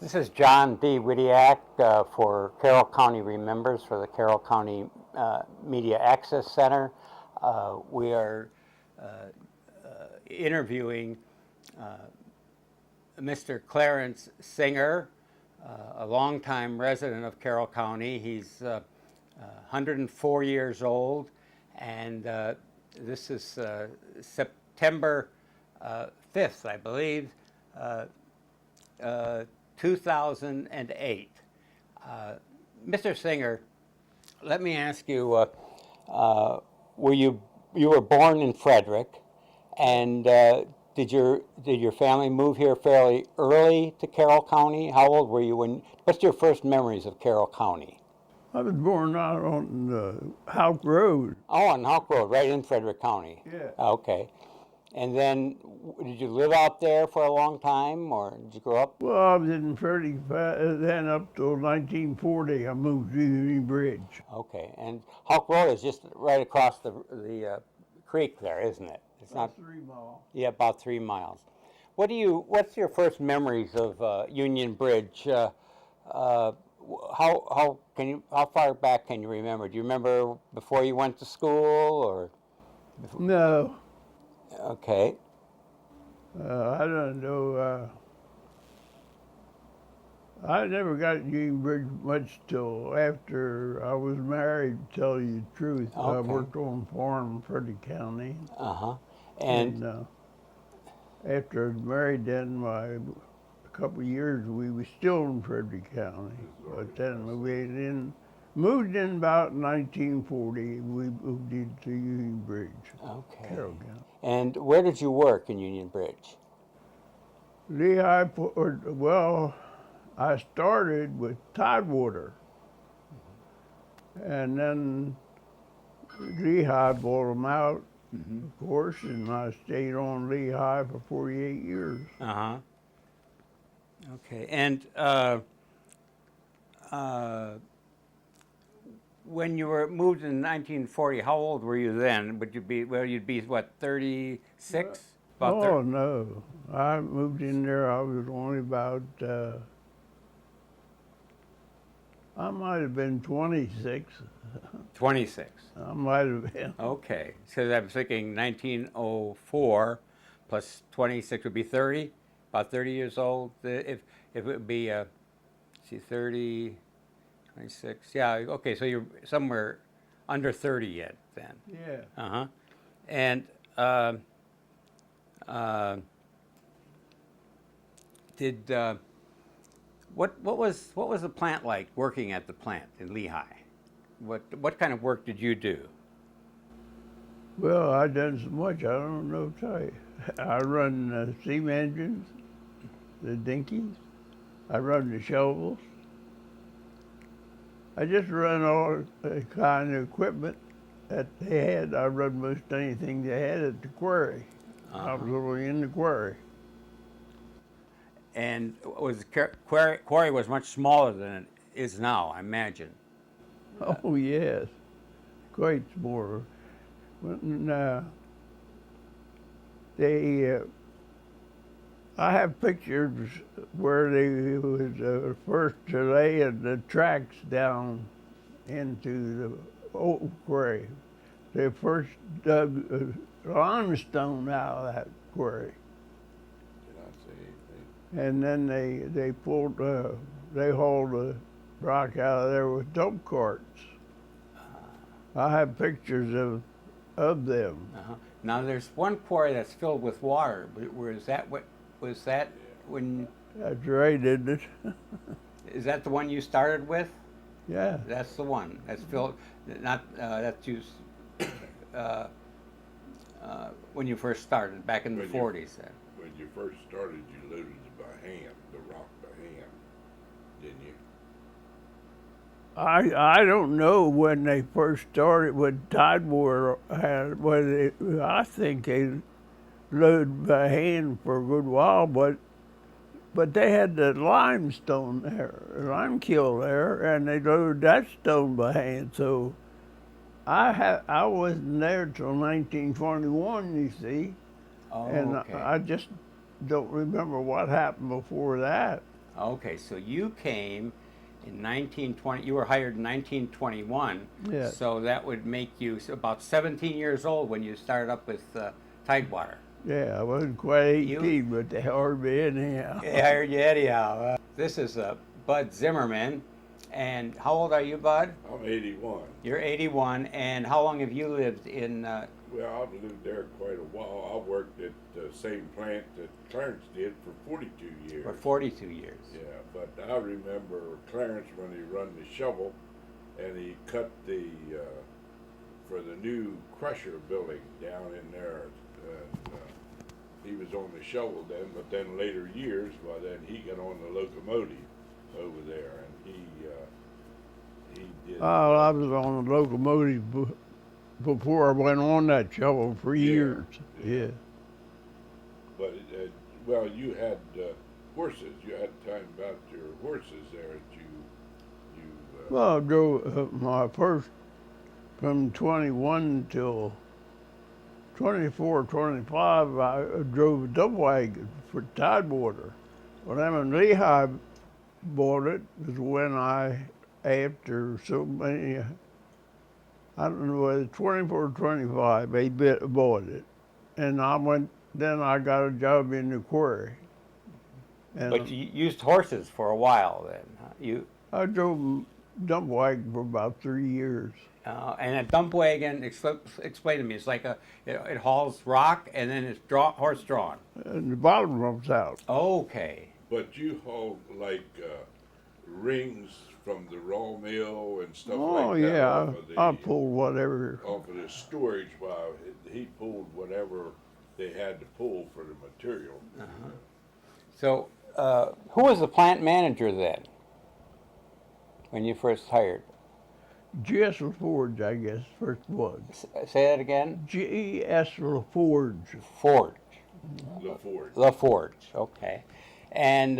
This is John D. Widiak for Carroll County Remembers for the Carroll County Media Access Center. We are interviewing Mr. Clarence Singer, a longtime resident of Carroll County. He's 104 years old, and this is September 5th, I believe, 2008. Mr. Singer, let me ask you, you were born in Frederick, and did your family move here fairly early to Carroll County? How old were you what's your first memories of Carroll County? I was born out on Houck Road. Oh, on Houck Road, right in Frederick County. Yeah. Okay. And then, did you live out there for a long time, or did you grow up? Well, I was in Frederick then up till 1940. I moved to Union Bridge. Okay. And Houck Road is just right across the creek there, isn't it? It's about 3 miles. Yeah, about 3 miles. What's your first memories of Union Bridge? How far back can you remember? Do you remember before you went to school, or? No. Okay. I don't know. I never got Union Bridge much till after I was married, to tell you the truth. Okay. I worked on a farm in Frederick County. Uh-huh. And after I was married, then a couple of years we were still in Frederick County. But then we moved in about 1940. We moved into Union Bridge. Okay. Carroll County. And where did you work in Union Bridge? Lehigh, well, I started with Tidewater. And then Lehigh bought them out, of course, and I stayed on Lehigh for 48 years. Uh-huh. Okay. And when you were moved in 1940, how old were you then? You'd be what, 36? Oh, no. I moved in there, I was only about, I might have been 26. 26. I might have been. Okay. So I'm thinking 1904 plus 26 would be 30, about 30 years old. If it would be, 30, 26. Yeah, okay, so you're somewhere under 30 yet then. Yeah. Uh-huh. And what was the plant like, working at the plant in Lehigh? What kind of work did you do? Well, I done so much, I don't know to tell you. I run the steam engines, the dinkies. I run the shovels. I just run all the kind of equipment that they had. I run most anything they had at the quarry. I was literally in the quarry. And quarry was much smaller than it is now, I imagine. Oh, yes. Quite more. I have pictures where they was first to lay the tracks down into the old quarry. They first dug limestone out of that quarry. And then they hauled the rock out of there with dump carts. I have pictures of them. Uh-huh. Now there's one quarry that's filled with water. Was that when? That's right, isn't it? Is that the one you started with? Yeah. That's the one that's filled. Not that's used when you first started back in the 40s. Then. When you first started, you loaded it by hand, the rock by hand, didn't you? I don't know when they first started with Tidewater. I think they loaded by hand for a good while, but they had the limestone there, lime kiln there, and they loaded that stone by hand. So I wasn't there till 1921, you see, Oh, and okay. I just don't remember what happened before that. Okay, so you came in 1920. You were hired in 1921. Yeah. So that would make you about 17 years old when you started up with Tidewater. Yeah, I wasn't quite You- 18, but they hired me anyhow. They hired you anyhow. This is Bud Zimmerman. And how old are you, Bud? I'm 81. You're 81. And how long have you lived in? Well, I've lived there quite a while. I worked at the same plant that Clarence did for 42 years. For 42 years. Yeah, but I remember Clarence when he run the shovel, and he cut the for the new crusher building down in there. And, he was on the shovel then, but then later years, well, then he got on the locomotive over there, and he did. Oh, I was on the locomotive before I went on that shovel for years. Yeah. But well, you had horses. You had to tell him about your horses there that you. Well, I drove my first from 21 till 24, 25. I drove a double wagon for Tidewater. When I'm in Lehigh, bought it was when after so many, I don't know whether 24, 25, they bought it. And then I got a job in the quarry. And But you used horses for a while then. Huh? I drove a dump wagon for about 3 years. And a dump wagon, explain to me, it's like it hauls rock and then it's horse drawn. And the bottom comes out. Okay. But you hauled like rings from the raw mill and stuff Oh, like that. yeah, Off of I pulled whatever. off of the storage while he pulled whatever they had to pull for the material. So, who was the plant manager then, when you first hired? G.S. LaForge, I guess, first was. Say that again? G.S. LaForge. Forge. LaForge. LaForge, okay. And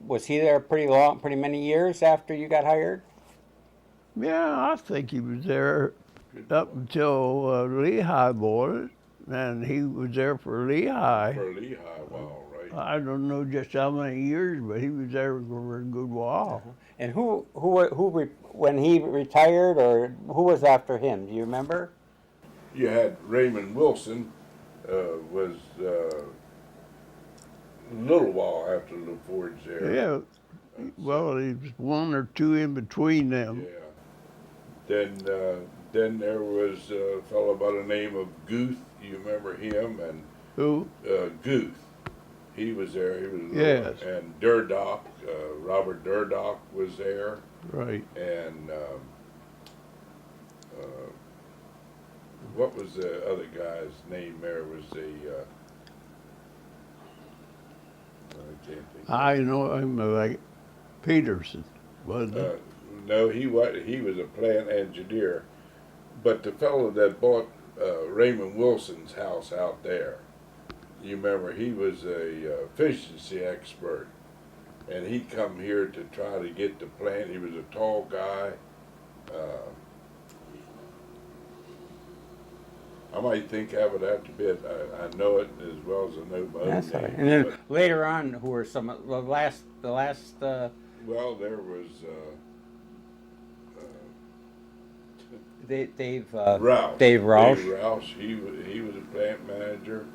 was he there pretty many years after you got hired? Yeah, I think he was there up until Lehigh bought it, and he was there for Lehigh. For Lehigh, wow, right? I don't know just how many years, but he was there for a good while. And who when he retired, or who was after him? Do you remember? You had Raymond Wilson, was a little while after LaForge there. Yeah, well, he was one or two in between them. Yeah. Then there was a fellow by the name of Guth. You remember him? And Who? Guth. He was there. He was Yes. And Durdock, Robert Durdock was there. Right. And what was the other guy's name? There was I can't think. I know him like Peterson, wasn't it? No, he was a plant engineer, but the fellow that bought Raymond Wilson's house out there, you remember, he was a efficiency expert, and he come here to try to get the plant. He was a tall guy. I might think of it after a bit. I know it as well as I know my own That's name. all right. And then but- later on, who were some of the last? well, there was Dave Rouse. Dave Roush. Dave Rouse. He was a plant manager.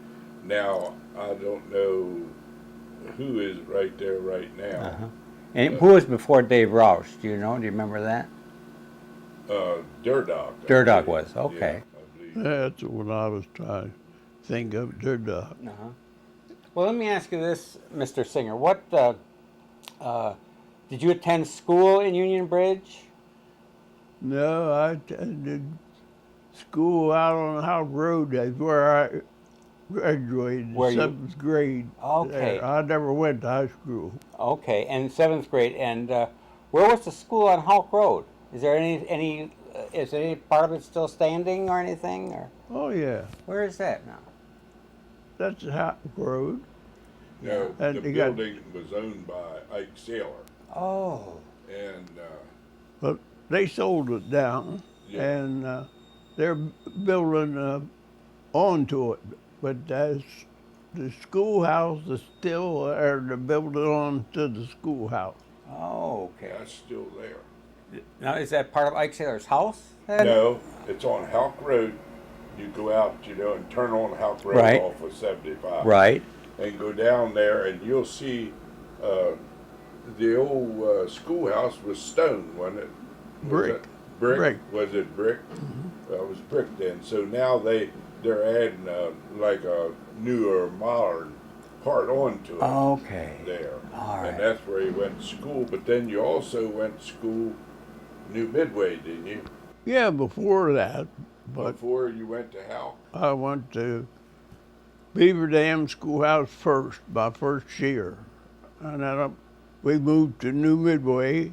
Now I don't know who is right there right now. Uh-huh. And who was before Dave Roush? Do you know? Do you remember that? Durdock. I Durdock believe. was, okay. Yeah, I believe. That's what I was trying to think of. Uh-huh. Well, let me ask you this, Mr. Singer. What did you attend school in Union Bridge? No, I did school out on House Road. That's where I graduated, Where you- 7th grade. Okay. There. I never went to high school. Okay, and 7th grade. And where was the school on Hulk Road? Is there any is any part of it still standing or anything? Or Oh, yeah. where is that now? That's House Road. No, And the they got- building was owned by Ike Saylor, Oh, and But they sold it down, Yeah. and they're building onto it. But that's the schoolhouse is still there, the building on to the schoolhouse. Oh, okay. That's still there. Now, is that part of Ike Saylor's house then? No, it's on Houck Road. You go out, and turn on Houck Road Right. off of 75. Right. And go down there, and you'll see the old schoolhouse was stone, wasn't it? Was Brick. it brick? Brick. Was it brick? Well, it was brick then. So now they're adding like a newer, modern part onto it. Okay. There. All right. And that's where he went to school. But then you also went to school New Midway, didn't you? Yeah, before that, but Before you went to Houck? I went to Beaver Dam Schoolhouse first, my first year. And then we moved to New Midway.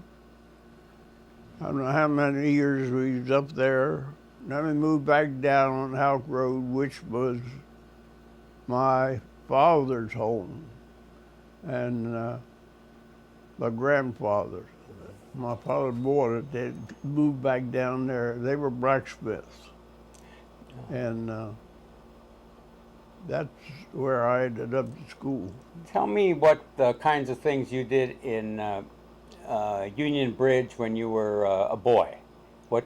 I don't know how many years we was up there. Then we moved back down on Houck Road, which was my father's home and my grandfather's. My father bought it. They moved back down there. They were blacksmiths. And that's where I ended up at school. Tell me what kinds of things you did in Union Bridge when you were a boy. What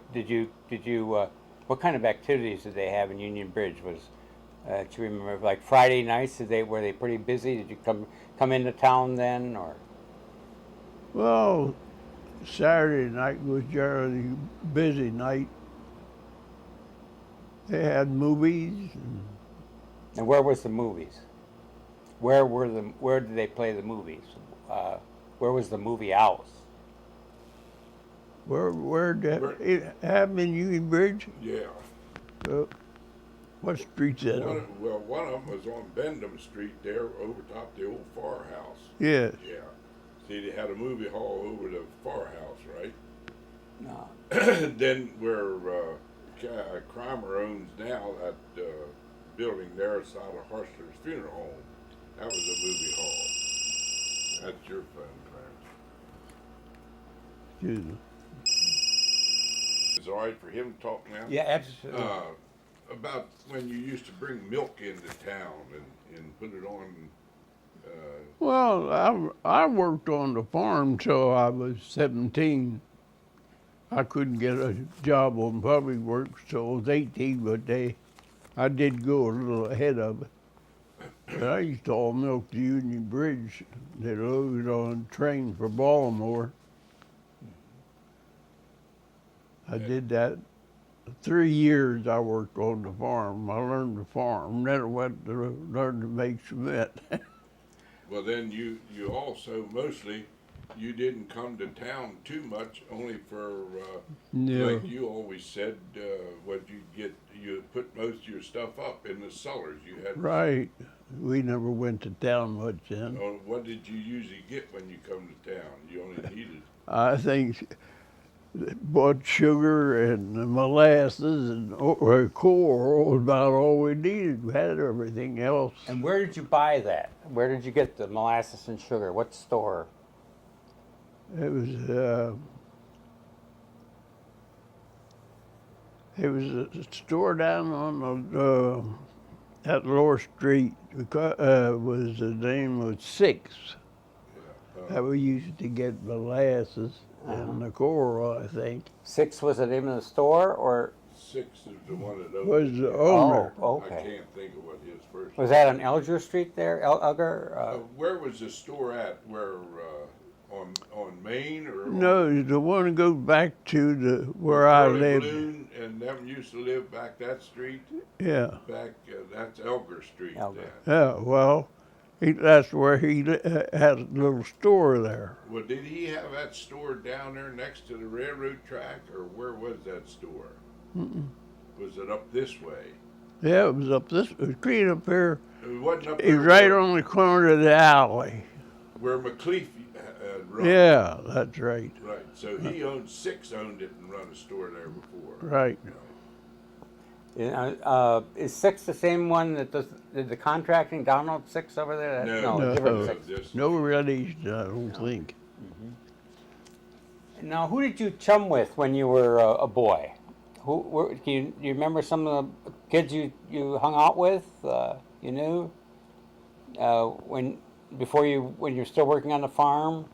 what kind of activities did they have in Union Bridge? Do you remember, like Friday nights? Were they pretty busy? Did you come into town then, or? Well, Saturday night was generally a busy night. They had movies. And where was the movies? Where did they play the movies? Where was the movie house? Where did it happen in Union Bridge? Yeah. What street's that on? One of them was on Bendham Street there, over top the old firehouse. Yes. Yeah. See, they had a movie hall over the firehouse, right? No. Then where Crimer owns now, that building there beside of Harshler's Funeral Home, that was a movie hall. That's your phone, Clarence. Excuse me. Is it all right for him to talk now? Yeah, absolutely. About when you used to bring milk into town and put it on. Well, I worked on the farm till I was 17. I couldn't get a job on public works till I was 18, but I did go a little ahead of it. But I used to haul milk to Union Bridge. They loaded on a train for Baltimore. I did that 3 years. I worked on the farm. I learned to farm. Then I went to learn to make cement. Well, then you also mostly you didn't come to town too much, only for No. like you always said, what you put most of your stuff up in the cellars. You had Right. We never went to town much then. What did you usually get when you come to town? You only needed. I think bought sugar and molasses and coal was about all we needed. We had everything else. And where did you buy that? Where did you get the molasses and sugar? What store? It was a store down on at Lower Street. Was the name was Six. That we used to get molasses and the coal, I think. Six was the name of the store, or? Six is the one that owned Was it. the owner. Oh, I okay. can't think of what his first. Was that on Elger Street there, Elger? Where was the store at? Where on Main or? No, the one that goes back to where I Curly lived. Balloon and them used to live back that street. Yeah. Back that's Elger Street. Elger. Then. Yeah, well, that's where he had a little store there. Well, did he have that store down there next to the railroad track, or where was that store? Was it up this way? Yeah, it was up this, it was clean up here. It wasn't up It there was right where, on the corner of the alley. where McLeaf run. Yeah, that's right. Right. So he owned it and run a store there before. Right. Is Six the same one that did the contracting down on Six over there? No, No. Different Six. This- No relation, I don't think. Now, who did you chum with when you were a boy? Do you remember some of the kids you hung out with? You knew? when you're still working on the farm?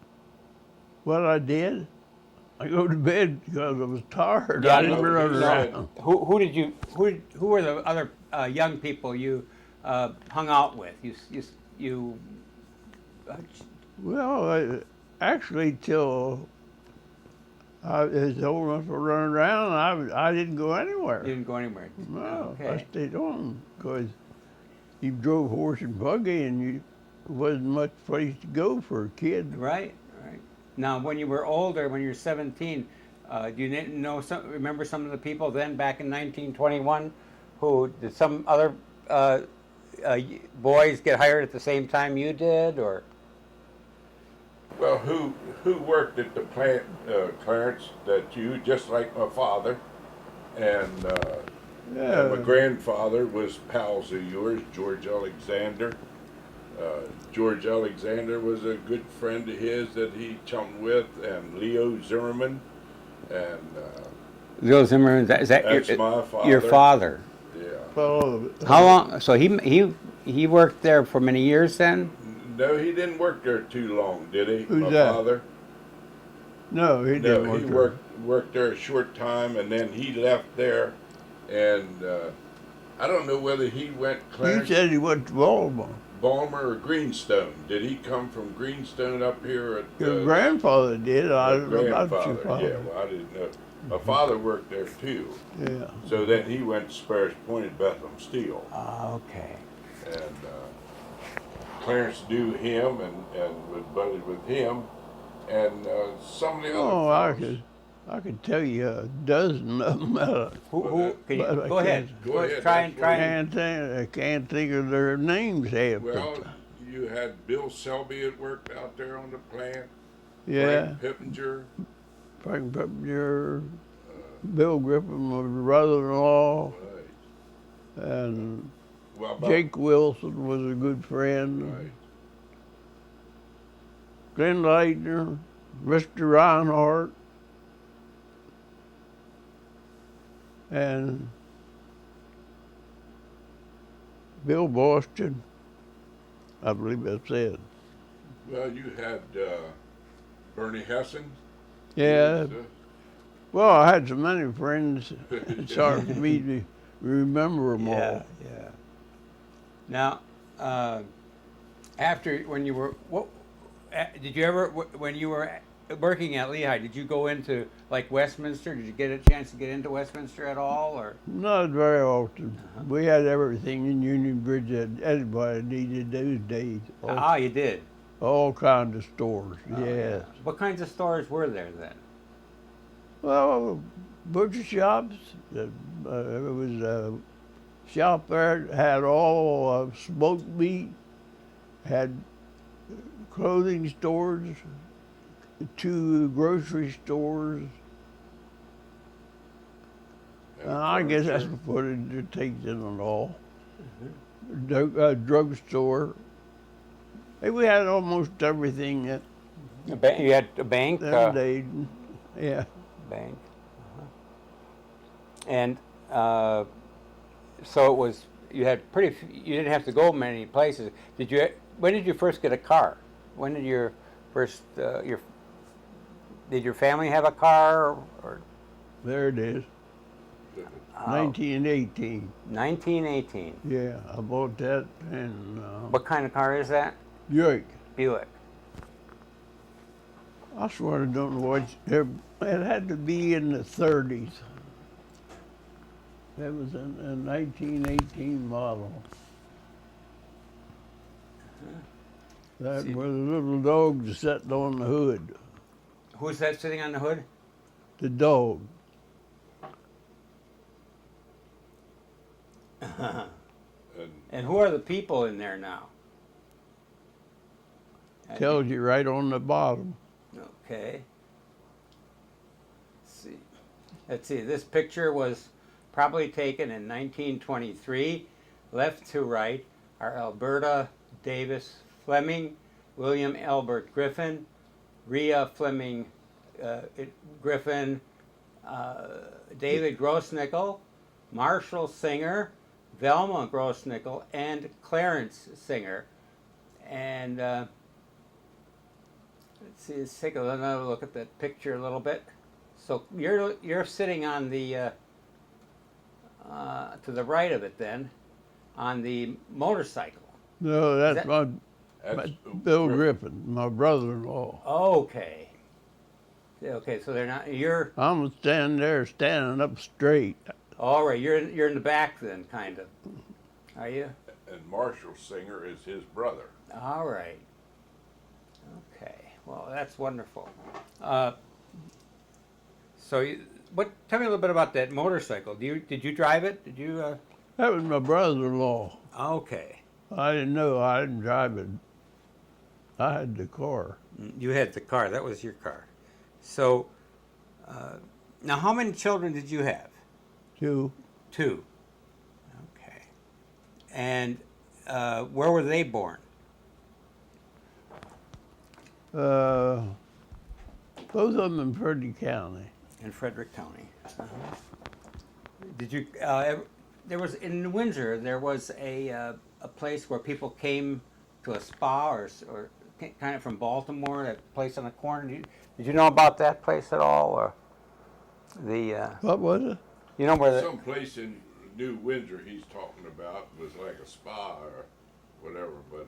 What I did, I go to bed because I was tired. Yeah, I didn't no, run he around. Who were the other young people you hung out with? You Well, actually, till I was old enough to run around, I didn't go anywhere. didn't go anywhere. No, I Okay. stayed home because you drove horse and buggy, and you wasn't much place to go for a kid. Right. Right. Now, when you were older, when you were 17, do you remember some of the people then back in 1921 who did some other boys get hired at the same time you did, or? Well, who worked at the plant, Clarence? That you, just like my father, and my Yeah, grandfather was pals of yours, George Alexander. George Alexander was a good friend of his that he chummed with, and Leo Zimmerman, and Bill Zimmerman, is that that's my father. your father? Yeah. well, How long? So he worked there for many years then? No, he didn't work there too long, did he? Who's my that? father? no, he No, didn't work he there. worked there a short time, and then he left there, and I don't know whether he went He Clarence, said he went to Baltimore. Balmer, or Greenstone. Did he come from Greenstone up here at Your grandfather did. I my don't know about your grandfather? father. Yeah, well, I didn't know. My father worked there too. Yeah. So then he went to Sparrows Point at Bethlehem Steel, Okay. and Clarence knew him and was buddied with him, and some of the Oh, other fellows. I could tell you a dozen of them. Who can you But I go ahead? can't- Go ahead, Try that's and try fine. and. I can't think of their names half the Well, time. you had Bill Selby that worked out there on the plant. Yeah, Frank Pippinger. Frank Pepper, Bill Griffin was brother-in-law, Right. and Well, about, Jake Wilson was a good friend. Right. Glenn Leitner, Mr. Reinhardt, and Bill Boston. I believe that's it. Well, you had Bernie Hessen. Yeah. He was, Well, I had so many friends. It's hard for me to remember them Yeah, all. yeah. Now, after when you were did you ever when you were working at Lehigh, did you go into like Westminster? Did you get a chance to get into Westminster at all, or? Not very often. We had everything in Union Bridge that anybody needed those days. You did. All kinds of stores, Oh, yes. yeah. What kinds of stores were there then? Well, butcher shops. There was a shop there that had all smoked meat, had clothing stores, 2 grocery stores. and I guess that's furniture. what it takes in it all. Drugstore. Hey, we had almost everything that You had a bank. them days. Yeah. Bank. And so it was. You had you didn't have to go many places. When did you first get a car? When did your first did your family have a car or? There it is. 1918. 1918. Yeah, I bought that in What kind of car is that? Buick. Buick. I swear I don't know what. It had to be in the 30s. That was a 1918 model. That See. was a little dog sitting on the hood. Who's that sitting on the hood? The dog. And And who are the people in there now? Tells you right on the bottom. Okay. Let's see. This picture was probably taken in 1923. Left to right are Alberta Davis Fleming, William Albert Griffin, Rhea Fleming Griffin, David Grossnickel, Marshall Singer, Velma Grossnickel, and Clarence Singer. And let's take another look at that picture a little bit. So you're sitting on the to the right of it then, on the motorcycle. No, that's that- my That's Bill Griffin, my brother-in-law. Okay. Okay, so they're not. You're I'm standing up straight. all right. You're in the back then, kind of. Are you? And Marshall Singer is his brother. All right. Okay. Well, that's wonderful. So, tell me a little bit about that motorcycle. Did you drive it? Did you? That was my brother-in-law. Okay. I didn't know. I didn't drive it. I had the car. You had the car. That was your car. So, now how many children did you have? Two. Two. Okay. And where were they born? Both of them in Purdy County. In Frederick County. Did you? There was in Windsor. There was a place where people came to a spa or kind of from Baltimore. That place on the corner. Did you know about that place at all, or the? What was it? You know where the? Some place in New Windsor he's talking about was like a spa or whatever, but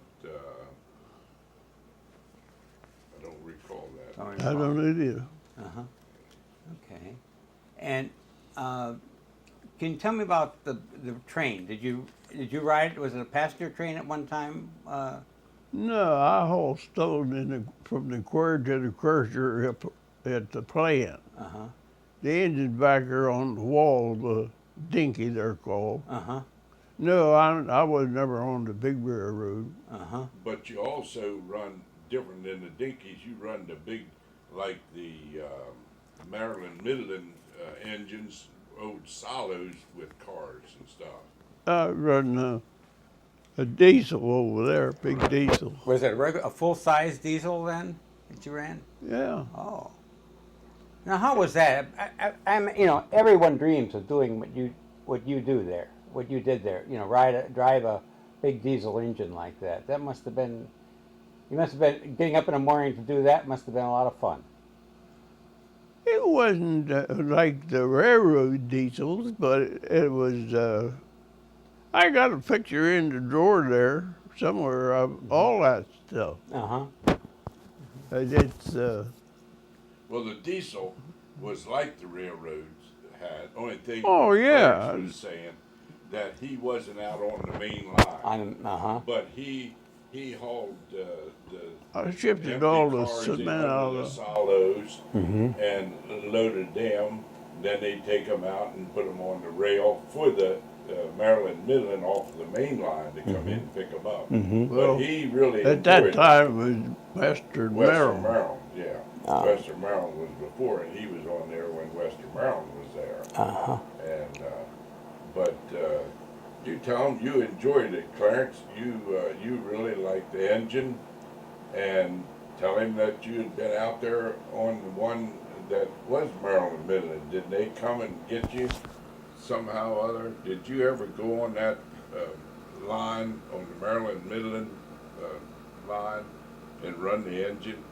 I don't recall that. I don't know either. Uh-huh. Okay. And can you tell me about the train? Did you ride? Was it a passenger train at one time? No, I hauled stone from the quarry to the crusher up at the plant. Uh-huh. The engine's back there on the wall, the dinky they're called. Uh-huh. No, I was never on the big railroad. Uh-huh. But you also run different than the dinkies. You run the big, like the Maryland Midland engines, old silos with cars and stuff. I run a diesel over there, big diesel. Was it a full-size diesel then that you ran? Yeah. Oh. Now, how was that? I'm, everyone dreams of doing what you do there, what you did there. Drive a big diesel engine like that. That must have been. You must have been getting up in the morning to do that. Must have been a lot of fun. It wasn't like the railroad diesels, but it was. I got a picture in the drawer there somewhere of all that stuff. Uh-huh. It's. Well, the diesel was like the railroads had. Only thing. Oh, yeah. Clarence was saying that he wasn't out on the main line, Uh-huh. but he hauled the I shifted empty all the cars cement in out under the of. silos and loaded them. Then they take them out and put them on the rail for the Maryland Midland off the main line to come in and pick them up. Well, But he really At that enjoyed time, it was Western Western Maryland. Maryland, yeah. Western Maryland was before, and he was on there when Western Maryland was there. Uh-huh. And but you tell him you enjoyed it, Clarence. You really liked the engine, and tell him that you had been out there on the one that was Maryland Midland. Did they come and get you somehow or other? Did you ever go on that line on the Maryland Midland line and run the engine?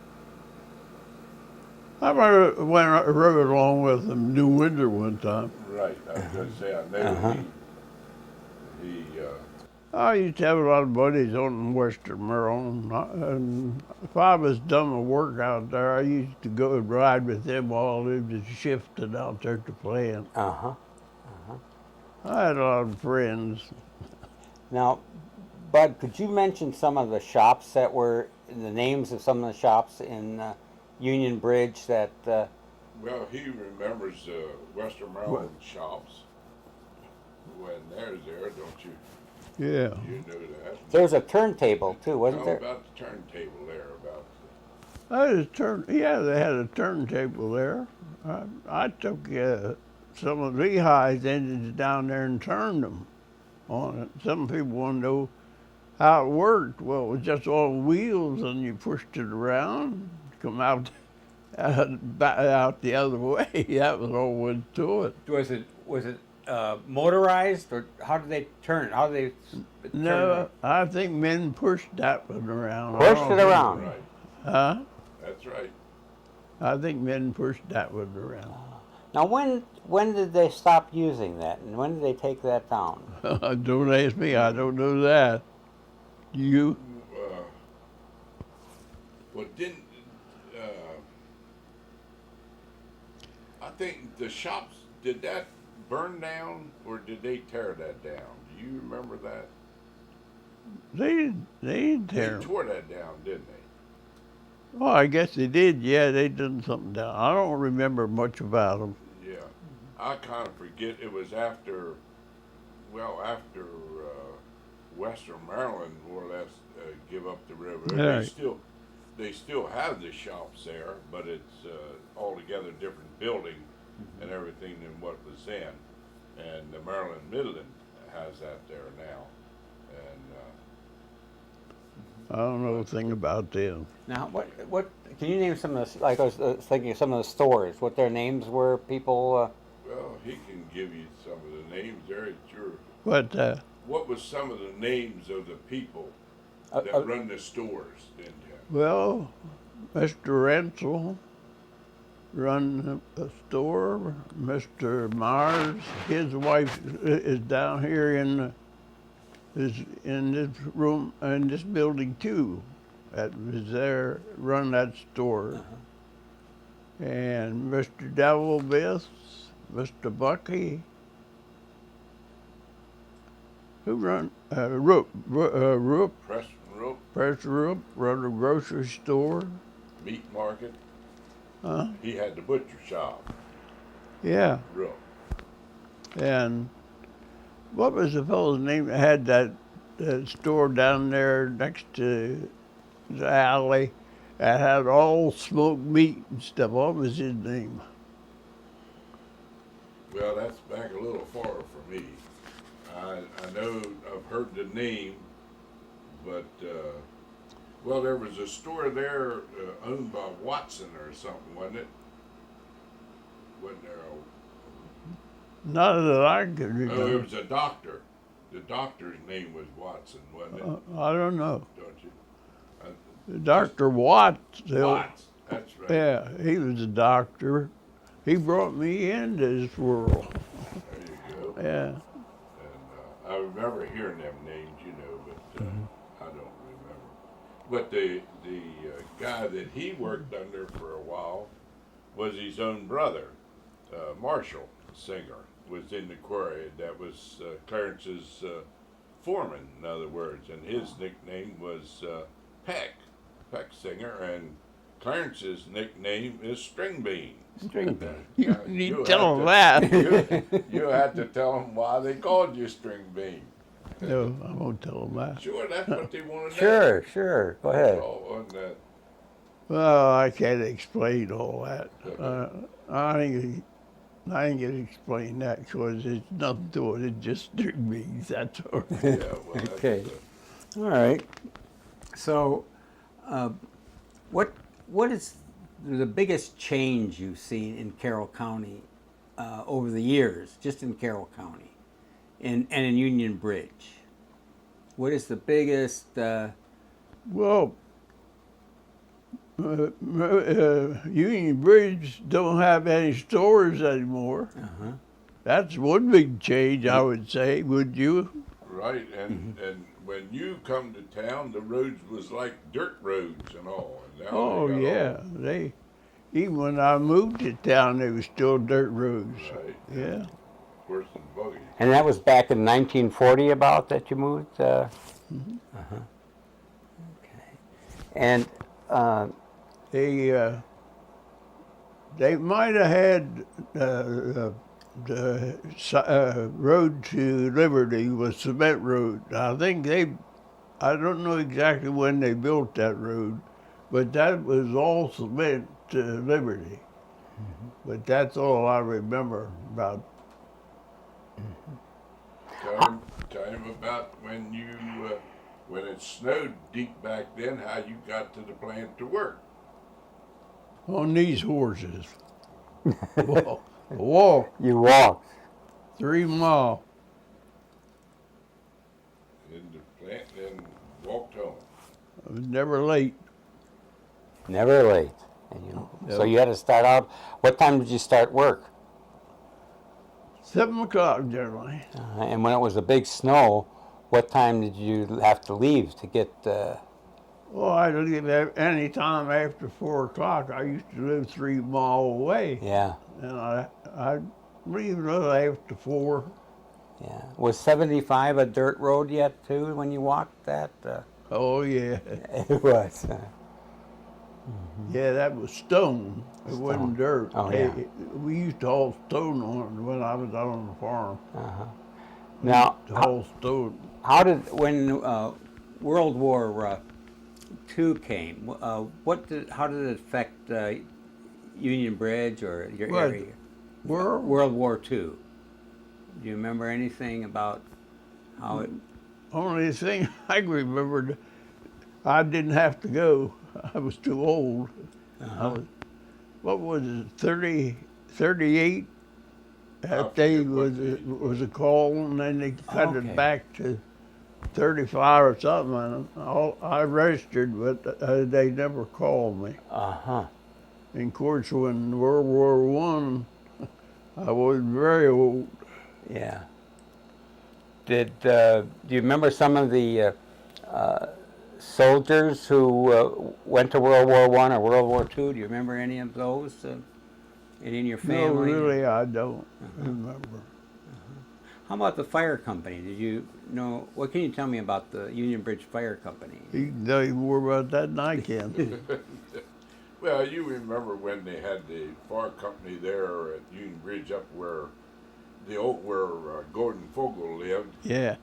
I rode along with them New Windsor one time. Right. I was going to say I know he I used to have a lot of buddies on Western Maryland, and if I was done my work out there, I used to go and ride with them while they was shifting out there at the plant. Uh-huh. I had a lot of friends. Now, Bud, could you mention some of the shops that were, the names of some of the shops in Union Bridge that... well, he remembers Western Maryland shops when there's there, don't you? Yeah. You know that. There was a turntable, too, wasn't Tell there? about the turntable there, about They had a turntable there. I took some of Lehi's engines down there and turned them on it. Some people want to know how it worked. Well, it was just all wheels, and you pushed it around, come out the other way. That was all went to it. Was it motorized, or how do they turn? How do they? No, I think men pushed that one around. I Pushed don't it think- around. Right, Huh? that's right. I think men pushed that one around. Now, when did they stop using that, and when did they take that down? Don't ask me. I don't know that. You? Well, didn't, I think the shops, did that burn down or did they tear that down? Do you remember that? They didn't They tear 'em. tore that down, didn't they? Well, I guess they did. Yeah, they done something down. I don't remember much about them. Yeah. I kind of forget, it was after, well, after Western Maryland more or less give up the river. Right. They still have the shops there, but it's altogether different building and everything than what was then. And the Maryland Midland has that there now. And I don't know a thing about them. Now, what? Can you name some of the? Like I was thinking of some of the stores. What their names were? People. well, he can give you some of the names there, sure. But What was some of the names of the people that run the stores in town? well, Mr. Rensel run a store. Mr. Myers, his wife is down here is in this room in this building too. That was there, run that store. And Mr. Devilbiss, Mr. Bucky, who run Roop, Preston Rope, Press Roop, run a grocery store. Meat Market. Huh? He had the butcher shop, Yeah. Rope. And what was the fellow's name that had that store down there next to the alley that had all smoked meat and stuff? What was his name? Well, that's back a little far for me. I know I've heard the name, but well, there was a store there owned by Watson or something, wasn't it? Wasn't there? Not that I can Oh, it remember. was a doctor. The doctor's name was Watson, wasn't it? I don't know. Don't you? Dr. Watts. Watts. That's right. Yeah, he was a doctor. He brought me into this world. There you go. Yeah. And I remember hearing them names, you know, but I don't remember. But the guy that he worked under for a while was his own brother, Marshall Singer, was in the quarry. That was Clarence's foreman, in other words, and his nickname was Peck Singer, and Clarence's nickname is String Bean. String bean. You Yeah, need you'll to tell him have that. You had to tell them why they called you String Bean. No, I won't tell him that. Sure, that's what they want to know. Sure. Go ahead. Oh, on that. Well, I can't explain all that. I ain't gonna explain that because there's nothing to it. It's just string beans. That's all. Yeah, well, that's, Okay. All right. So, what is the biggest change you've seen in Carroll County over the years, just in Carroll County, and in Union Bridge? What is the biggest? Well, Union Bridge don't have any stores anymore. That's one big change, I would say. Would you? right. And when you come to town, the roads was like dirt roads and all. And now Oh they got yeah, they. Even when I moved to town, they were still dirt roads. all, right, Yeah. horse and buggy. And that was back in 1940 about that you moved? Okay. And They might have had the road to Liberty was cement road. I think I don't know exactly when they built that road, but that was all cement to Liberty. But that's all I remember about. Tell him about when you when it snowed deep back then, how you got to the plant to work. On these horses. Walk. you walked. 3 mile. in the plant, and walked home. I was never late. Never late. And so Nope. you had to start out. What time did you start work? 7 o'clock generally. And when it was a big snow, what time did you have to leave to get? Well, I'd leave any time after 4 o'clock. I used to live 3 mile away. Yeah, And I'd leave a little after 4. yeah. Was 75 a dirt road yet too when you walked that? Oh, yeah. It was. Yeah, that was stone. It wasn't dirt. Oh, yeah. We used to haul stone on it when I was out on the farm. Now, To haul stone. How did, when World War II came, how did it affect Union Bridge or your What? area? Where? World War II. Do you remember anything about how it? Only thing I remembered, I didn't have to go. I was too old. What was it, 38? That day was a call, and then they cut Okay. it back to 35 or something. And I registered, but they never called me. And of course, when World War I was very old. yeah. Do you remember some of the soldiers who went to World War I or World War II? Do you remember any of those? Any in your No, family? really, I don't remember. How about the fire company? Did you know? What can you tell me about the Union Bridge Fire Company? You can tell you more about that than I can. Well, you remember when they had the fire company there at Union Bridge up where Gordon Fogel lived, Yeah.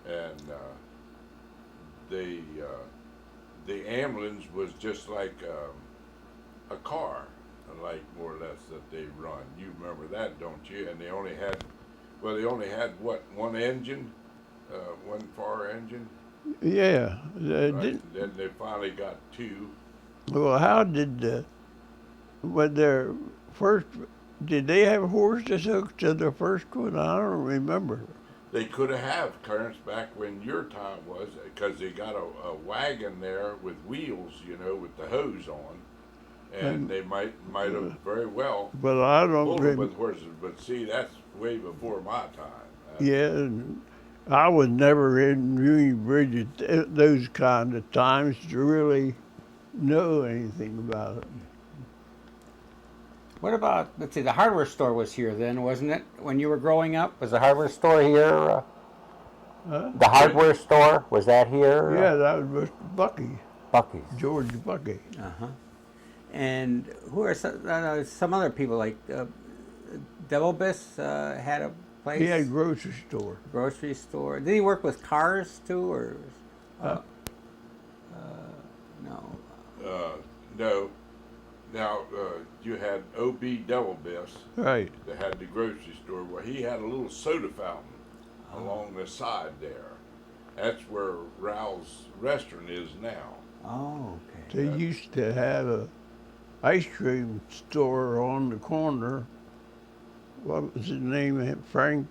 and the ambulance was just like a car, like more or less that they run. You remember that, don't you? And they only had what, one engine, one fire engine. Yeah. Right? Then they finally got two. Well, how did when their first? Did they have horses hooked to their first one? I don't remember. They could have, Clarence, back when your time was, because they got a wagon there with wheels, with the hose on, and they might have very well But I don't pulled them remember. with horses. But see, that's way before my time. Yeah, and I was never in Union Bridge at those kind of times to really know anything about it. What about, let's see, the hardware store was here then, wasn't it? When you were growing up, was the hardware store here? The hardware store, was that here? Yeah, that was Mr. Bucky, Bucky's. George Bucky. And who are some other people like Devil Biss had a place? He had a grocery store. Grocery store. Did he work with cars too, or no? No. Now, you had O.B. Devil Biss Right. that had the grocery store where he had a little soda fountain along the side there. That's where Ralph's restaurant is now. Oh, okay. They used to have a ice cream store on the corner. What was his name? Frank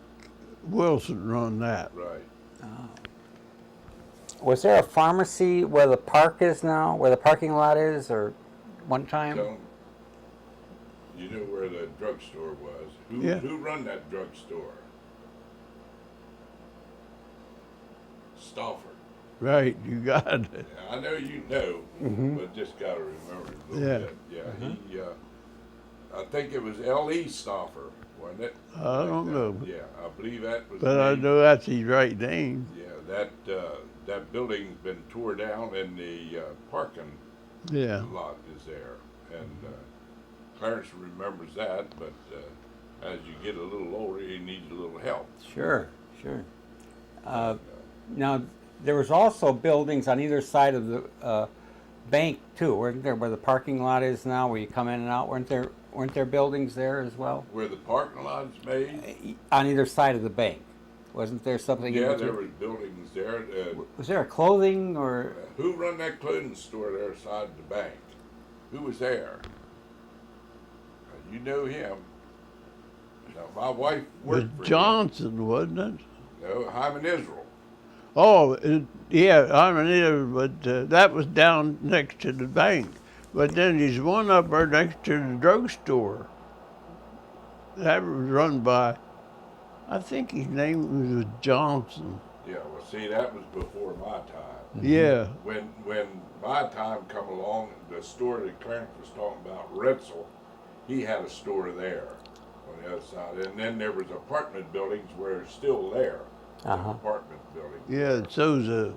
Wilson run that. Right. Was there a pharmacy where the park is now, where the parking lot is, or one time? Don't you know where the drugstore was? Yeah. Who run that drugstore? Stauffer. Right, you got it. Yeah, I know you know, but just got to remember it a little Yeah. bit. Yeah, he. I think it was L.E. Stauffer, wasn't it? I don't know. Yeah, I believe that was. But the I name. know that's his right name. Yeah, that building's been tore down, and the parking Yeah. lot is there, and Clarence remembers that. But as you get a little older, you need a little help. Sure. Now, there was also buildings on either side of the bank too, weren't there? Where the parking lot is now, where you come in and out. Weren't there buildings there as well? Where the parking lot is made, On either side of the bank, wasn't there something? yeah, in there between? was buildings there. Was there a clothing or? Who run that clothing store there side of the bank? Who was there? You know him. Now, my wife It was worked for Johnson, wasn't it? him. No, Hyman Israel. Oh, yeah, I mean, but that was down next to the bank. But then there's one up there next to the drugstore. That was run by, I think his name was Johnson. Yeah, well, see, that was before my time. Yeah, When my time come along, the store that Clarence was talking about, Retzel, he had a store there on the other side. And then there was apartment buildings where it's still there. Uh-huh. Apartment buildings. yeah. So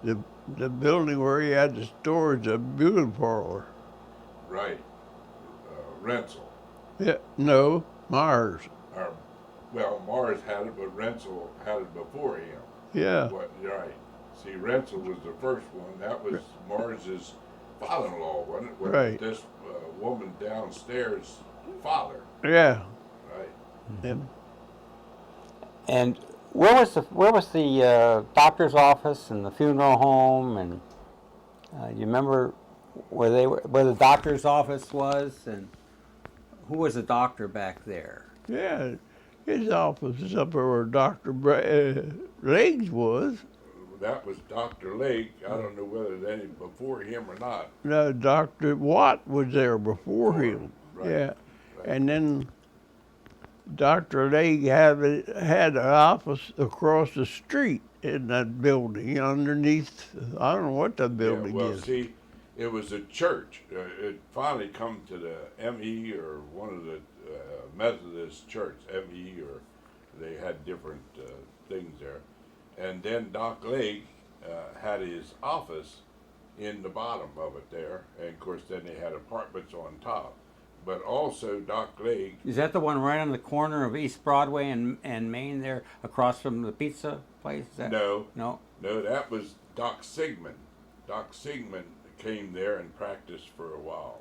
the building where he had the store is a beauty parlor. Right. Renzel. Yeah, no, Myers. Or, well, Mars had it, but Renzel had it before him. Yeah, What, right. See, Renzel was the first one. That was Mars's father-in-law, wasn't it? Well, Right. This woman downstairs' father. yeah. Right. yeah. And where was the doctor's office and the funeral home, and you remember where the doctor's office was, and who was the doctor back there? Yeah, his office is up there where Dr. Legs was. That was Dr. Lake. I don't know whether there's any before him or not. No, Dr. Watt was there before him. Right. Yeah, Right. and then Dr. Leg had an office across the street in that building underneath. I don't know what that building yeah, well, is. see, it was a church. It finally come to the M.E. or one of the Methodist church, M.E. or they had different things there. And then Doc Lake had his office in the bottom of it there. And of course, then they had apartments on top. But also Doc Lake, Is that the one right on the corner of East Broadway and Main there, across from the pizza place? Is that, no, no. that was Doc Sigmund. Doc Sigmund came there and practiced for a while.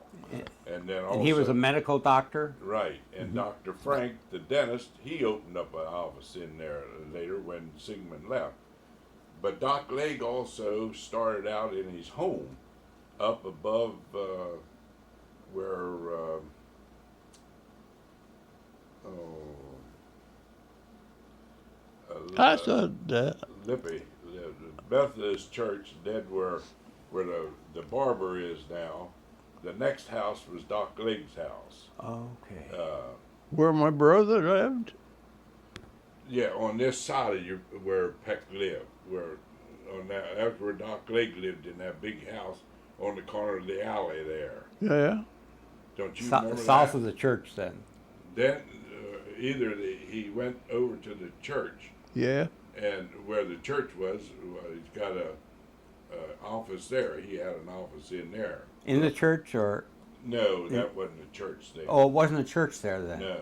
And then also, And he was a medical doctor. right, and Dr. Frank, the dentist, he opened up an office in there later when Sigmund left. But Doc Legg also started out in his home up above where, I thought that. Lippy, the Methodist church, dead where the barber is now. The next house was Doc Legg's house. Okay. Where my brother lived? Yeah, on this side of where Peck lived, that's where Doc Legg lived in that big house on the corner of the alley there. Yeah. Don't you remember South that? of the church, then. Then he went over to the church, Yeah. and where the church was, he's got a office there. He had an office in there. In the church, or No, that wasn't a church there. oh, it wasn't a church there then. No.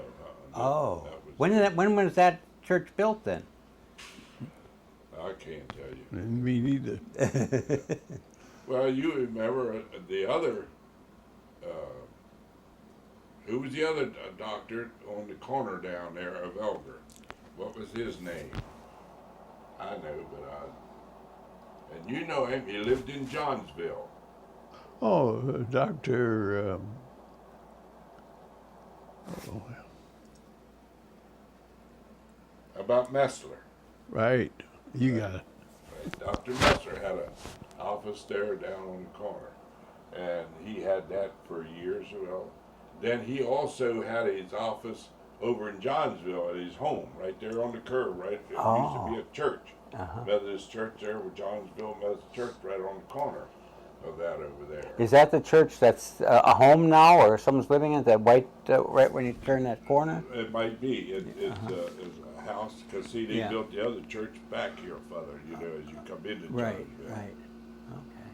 Oh, that was, when was that church built then? I can't tell you. Me neither. Well, you remember the other. Who was the other doctor on the corner down there of Elger? What was his name? I know, and you know him. He lived in Johnsville. Oh, Dr. About Messler. Right. You got it. Right. Dr. Messler had an office there down on the corner, and he had that for years. Well, then he also had his office over in Johnsville at his home, right there on the curve. Right, it used to be a church, Methodist church there with Johnsville Methodist Church right on the corner of that over there. Is that the church that's a home now, or someone's living in that white right when you turn that corner? It might be. It's a house because see, they built the other church back here further. You know, as you come into Right, Johnsville. right. Okay.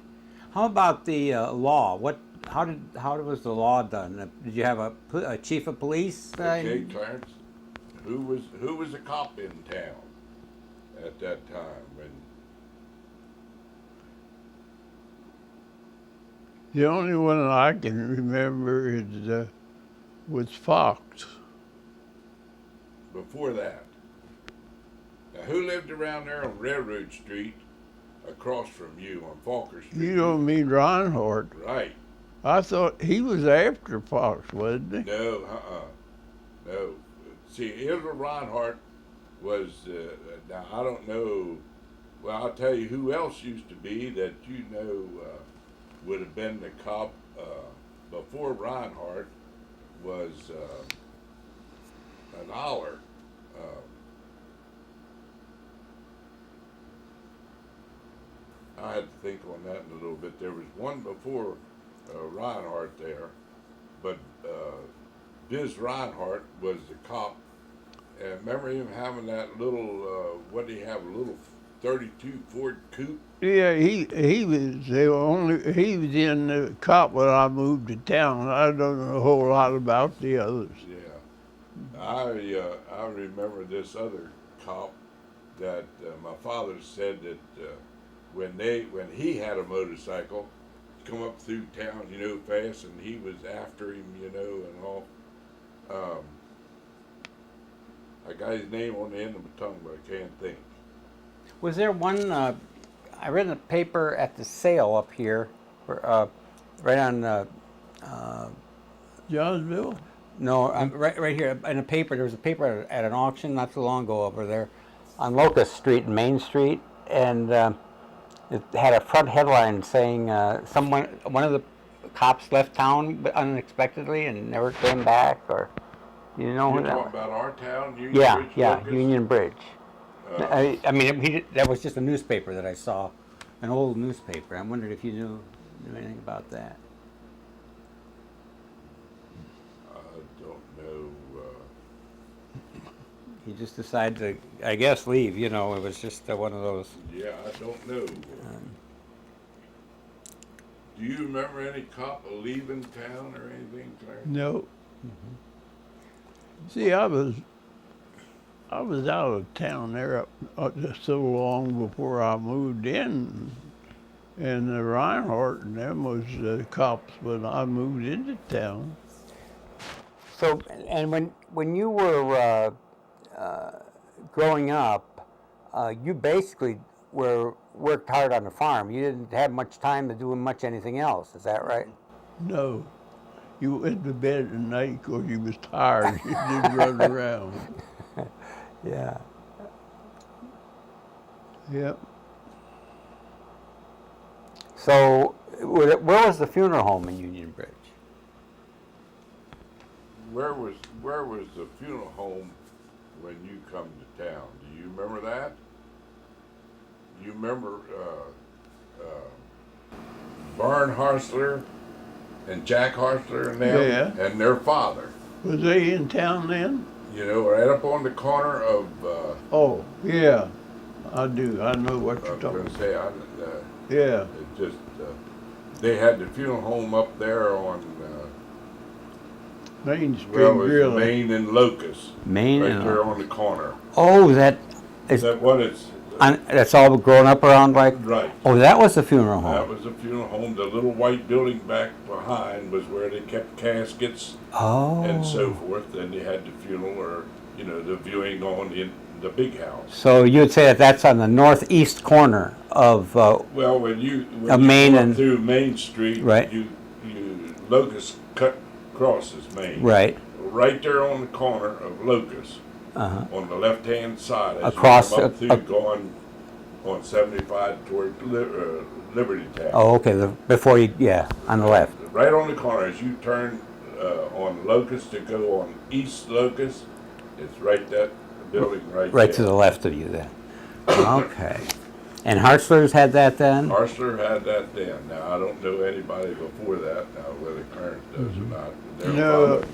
How about the law? How was the law done? Did you have a chief of police? Okay, Clarence, who was a cop in town at that time? When The only one I can remember is was Fox. before that, now who lived around there on Railroad Street, across from you on Falker Street? You don't mean Reinhardt. Right? I thought he was after Fox, wasn't he? No, no. see, Israel Reinhardt was, now I don't know, well, I'll tell you who else used to be that would have been the cop before Reinhardt was an Aller. I had to think on that in a little bit. There was one before Reinhardt there, but Biz Reinhardt was the cop. And remember him having that little, what did he have, a little 32 Ford Coupe? Yeah, he was he was in the cop when I moved to town. I don't know a whole lot about the others. Yeah, I remember this other cop that my father said that when he had a motorcycle, come up through town, fast, and he was after him, and all. I got his name on the end of my tongue, but I can't think. Was there one, I read in the paper at the sale up here, right on, Johnsville? no, right here in the paper. There was a paper at an auction not too long ago over there on Locust Street and Main Street, and it had a front headline saying one of the cops left town unexpectedly and never came back, or you know who You're that talking was? about our town, Union Yeah, Bridge, yeah, Lucas? Union Bridge. I mean, that was just a newspaper that I saw, an old newspaper. I wondered if you knew anything about that. I don't know. He just decided to, I guess, leave. It was just one of those. Yeah, I don't know. Do you remember any cop leaving town or anything, Clarence? No. See, I was out of town there just so long before I moved in, and the Reinhardt and them was the cops when I moved into town. So, and when you were growing up, you basically worked hard on the farm. You didn't have much time to do much anything else. Is that right? No. You went to bed at night because you was tired. You didn't run around. Yeah. Yep. So, where was the funeral home in Union Bridge? Where was the funeral home when you come to town? Do you remember that? You remember Barn Harsler and Jack Harsler and them Yeah. and their father? Was they in town then? Right up on the corner of. Oh, yeah. I do. I know what I you're was talking going to about. say, Yeah. it just they had the funeral home up there on Main Street, well, it was really. Main and Locust, Main right and there on the corner. Oh, that Is is. that what it's? That's all grown up around like. Right. Oh, that was the funeral home. That was the funeral home. The little white building back behind was where they kept caskets Oh. and so forth. Then they had the funeral or, the viewing on in the big house. So you would say that that's on the northeast corner of. Well, when you Main go up and- through Main Street, Right. you Locust crosses Main. Right. Right there on the corner of Locust, on the left-hand side, as Across, you come up through going on 75 toward Liberty Town. Oh, okay. Before you, on the left. Right on the corner, as you turn on Locust to go on East Locust, it's right that building right Right there. to the left of you then. Okay. And Hartzler's had that then? Harsler had that then. Now, I don't know anybody before that, now whether Clarence does or not. Their No. father-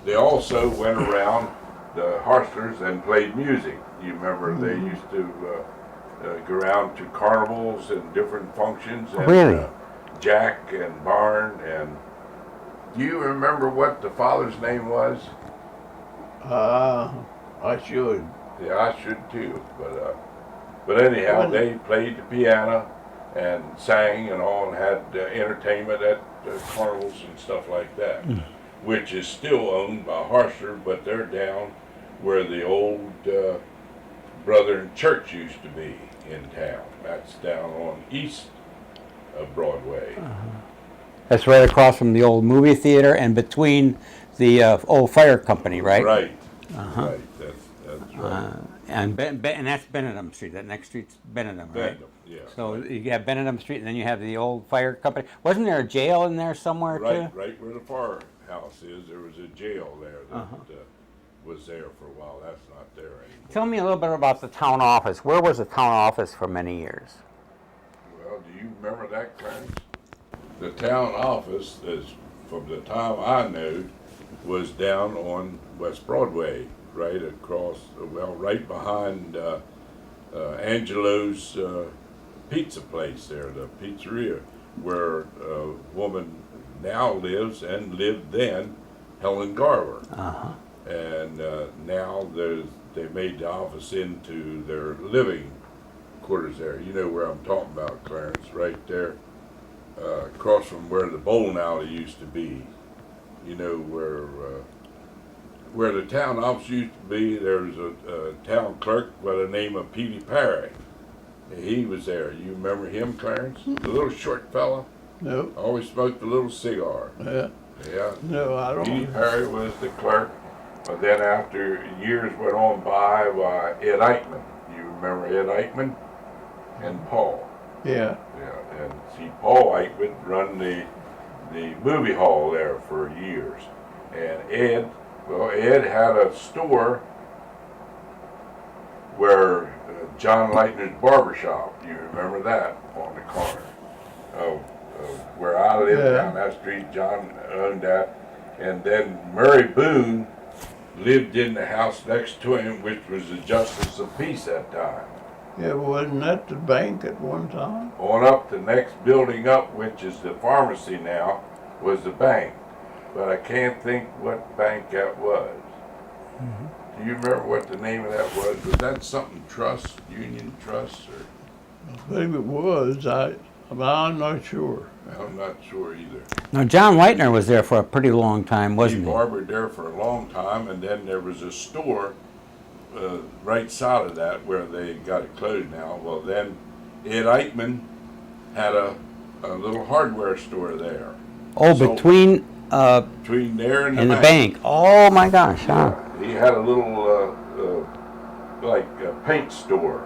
They also went around the Harslers and played music. You remember they used to go around to carnivals and different functions. And, Really? Jack and Barn and... Do you remember what the father's name was? I should. Yeah, I should too. But anyhow, they played the piano and sang and all, and had entertainment at carnivals and stuff like that, which is still owned by Harsler, but they're down where the old Brethren Church used to be in town. That's down on east of Broadway. That's right across from the old movie theater and between the old fire company, right? Right. Right, that's right. And and that's Benedum Street. That next street's Benedum, right? Bentham, yeah. So right. you have Benedum Street, and then you have the old fire company. Wasn't there a jail in there somewhere Right, too? right where the firehouse is, there was a jail there that was there for a while. That's not there anymore. Tell me a little bit about the town office. Where was the town office for many years? Well, do you remember that, Clarence? The town office, is from the time I knew, was down on West Broadway, right across, well, right behind Angelo's pizza place there, the pizzeria, where a woman now lives and lived then, Helen Garver. And now they made the office into their living quarters there. You know where I'm talking about, Clarence, right there, across from where the bowling alley used to be. You know where the town office used to be. There was a town clerk by the name of Petey Perry. He was there. You remember him, Clarence? The little short fella? No. Always smoked a little cigar. Yeah. Yeah. No, I Petey don't. Perry was the clerk. But then after years went on by Ed Eichmann. You remember Ed Eichmann? And Paul. Yeah. Yeah, and see, Paul Eichmann run the movie hall there for years. And Ed had a store where John Leitner's barbershop, you remember that, on the corner of where I lived down that street. John owned that. And then Murray Boone lived in the house next to him, which was the Justice of Peace that time. Yeah, wasn't that the bank at one time? On up, the next building up, which is the pharmacy now, was the bank. But I can't think what bank that was. Do you remember what the name of that was? Was that something trust, Union Trust, or? I believe it was. I'm not sure. I'm not sure either. Now, John Leitner was there for a pretty long time, wasn't He he? barbered there for a long time, and then there was a store right side of that where they got it closed now. Well, then Ed Eichmann had a little hardware store there. Oh, So- between Between there and and the bank. Oh my gosh! Huh? He had a little like a paint store,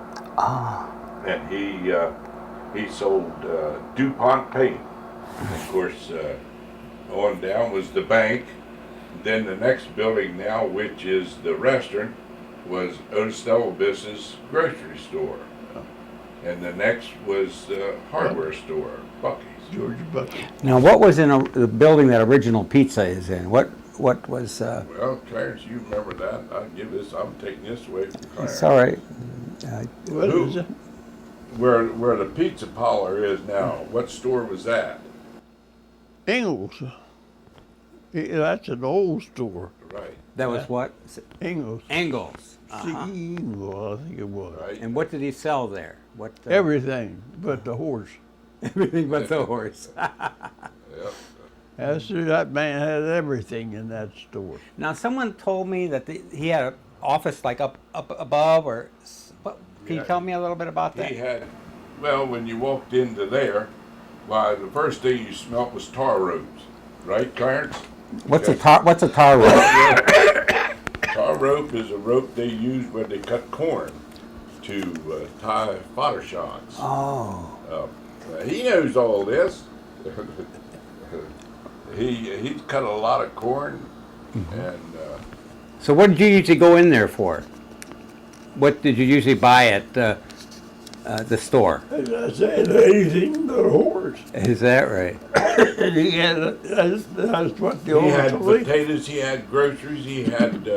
and he sold DuPont paint. And of course, on down was the bank. Then the next building now, which is the restaurant, was Otis Business grocery store, and the next was the hardware store, Bucky's. George Bucky. Now, what was in the building that Original Pizza is in? What was? Well, Clarence, you remember that? I'm taking this away from Clarence. It's all right. What Who? is it? Where the pizza parlor is now, what store was that? Ingles. That's an old store. Right, That was what? Ingles. Angles. Ingle, I think it was. right. And what did he sell there? What? Everything but the horse. Everything but the horse. Yep. That man had everything in that store. Now, someone told me that he had an office like up above, or what? Can you Yeah. tell me a little bit about that? He had, well, when you walked into there, why, the first thing you smelt was tar ropes, right, Clarence? What's a tar rope? Tar rope is a rope they use when they cut corn to tie fodder shots. Oh. He knows all this. He's cut a lot of corn, and So what did you usually go in there for? What did you usually buy at the store? I said anything but a horse. Is that right? He had, that's what the he had old police. potatoes, he had groceries, he had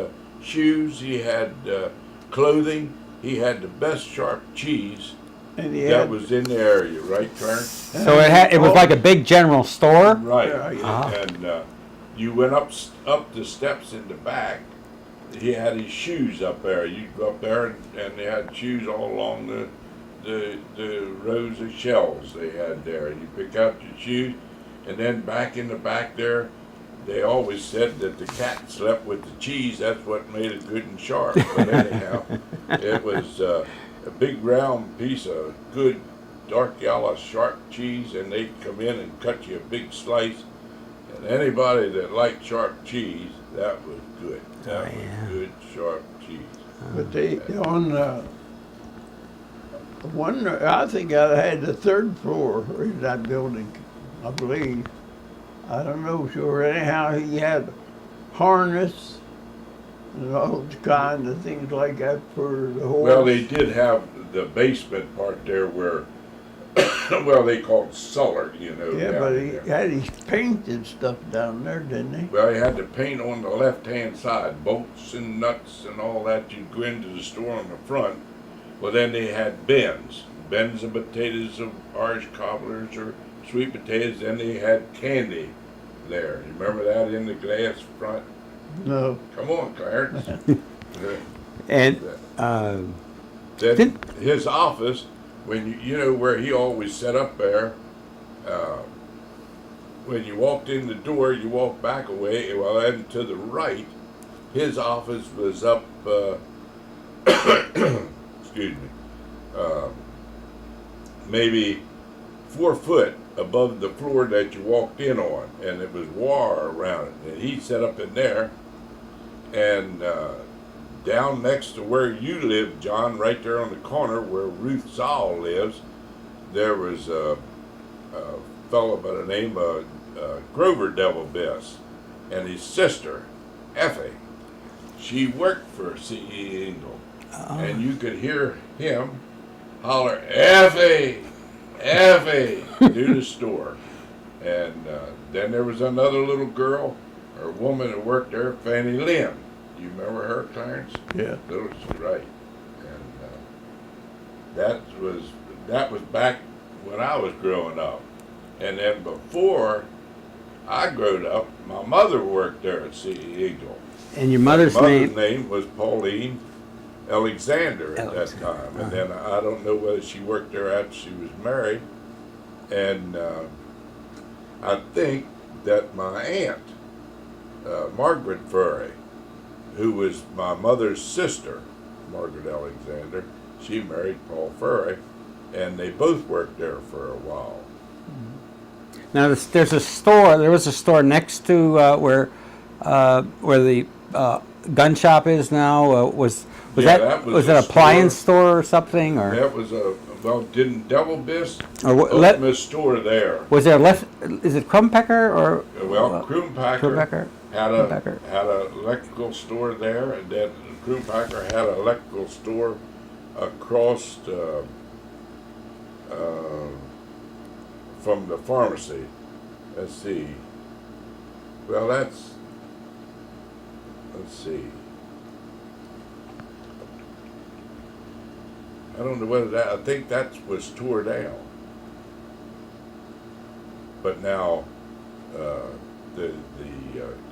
shoes, he had clothing, he had the best sharp cheese And he that had, was in the area, right, Clarence? So it was like a big general store. Right, Yeah, and you went up the steps in the back. He had his shoes up there. You'd go up there, and they had shoes all along the rows of shelves they had there. You pick out your shoes, and then back in the back there, they always said that the cat slept with the cheese. That's what made it good and sharp. But anyhow, it was a big round piece of good dark yellow sharp cheese, and they'd come in and cut you a big slice. And anybody that liked sharp cheese That was good. That was yeah. good, sharp cheese. But they on one, I think I had the third floor in that building, I believe. I don't know sure. Anyhow, he had harness and all kinds of things like that for the horse. Well, they did have the basement part there where, well, they called cellar, you know. Yeah, down but he there. had his painted stuff down there, didn't he? Well, he had to paint on the left-hand side, bolts and nuts and all that. You'd go into the store on the front. Well, then they had bins of potatoes, of Irish cobblers or sweet potatoes. Then they had candy there. You remember that in the glass front? No. Come on, Clarence. And Then his office, when you know where he always set up there, when you walked in the door, you walked back a way, well, then to the right, his office was up, excuse me, maybe 4 foot above the floor that you walked in on, and it was wire around it. And he set up in there, and down next to where you live, John, right there on the corner where Ruth Zoll lives, there was a fellow by the name of Grover Devil Bess, and his sister, Effie. She worked for C.E. Engel, and you could hear him holler, Effie, Effie, through the store. And then there was another little girl, or woman that worked there, Fanny Lynn. Do you remember her, Clarence? Yeah. Right. And that was back when I was growing up. And then before I growed up, my mother worked there at C.E. Eagle. and your mother's My mother's name? name was Pauline Alexander at that time. And then I don't know whether she worked there after she was married. And I think that my aunt, Margaret Furry, who was my mother's sister, Margaret Alexander, she married Paul Furry, and they both worked there for a while. Now there's a store. There was a store next to where the gun shop is now. Was Yeah, that that was was a it appliance store. store or something, or That was didn't Devil Biss Or what- open a store there? was there left? Is it Krumpecker or Well, Krumpecker Krumpecker? had Krumpecker. had an electrical store there, and then Krumpecker had an electrical store across from the pharmacy. Let's see. Well, let's see. I don't know whether I think that was tore down. But now, the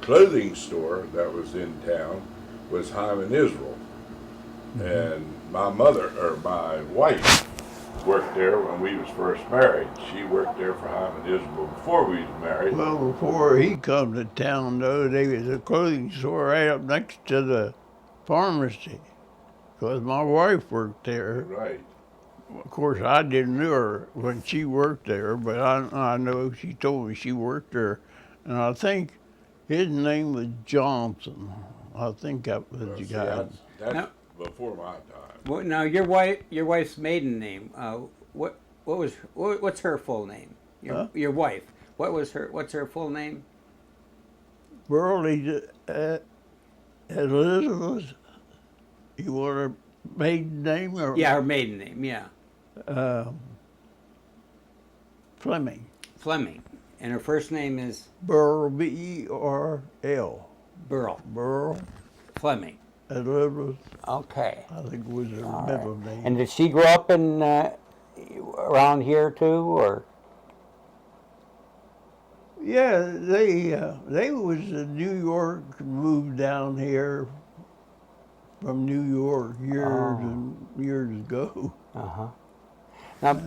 clothing store that was in town was Hyman Israel. And my mother, or my wife, worked there when we was first married. She worked there for Hyman Israel before we was married. Well, before he come to town, though, there was a clothing store right up next to the pharmacy. Because my wife worked there. Right. Of course, I didn't know her when she worked there, but I know she told me she worked there. And I think his name was Johnson. I think that was the See, guy. that's Now- before my time. Well, now your wife's maiden name. What's her full name? Your wife. What's her full name? Burley Elizabeth. You want her maiden name or Yeah, her maiden name. Yeah, Fleming? Fleming, and her first name is Burl, B-E-R-L. Burl Burl Fleming. Elizabeth, okay? I think was her All middle right. name. And did she grow up in around here too, or? Yeah, they was in New York, moved down here from New York years and years ago. Now,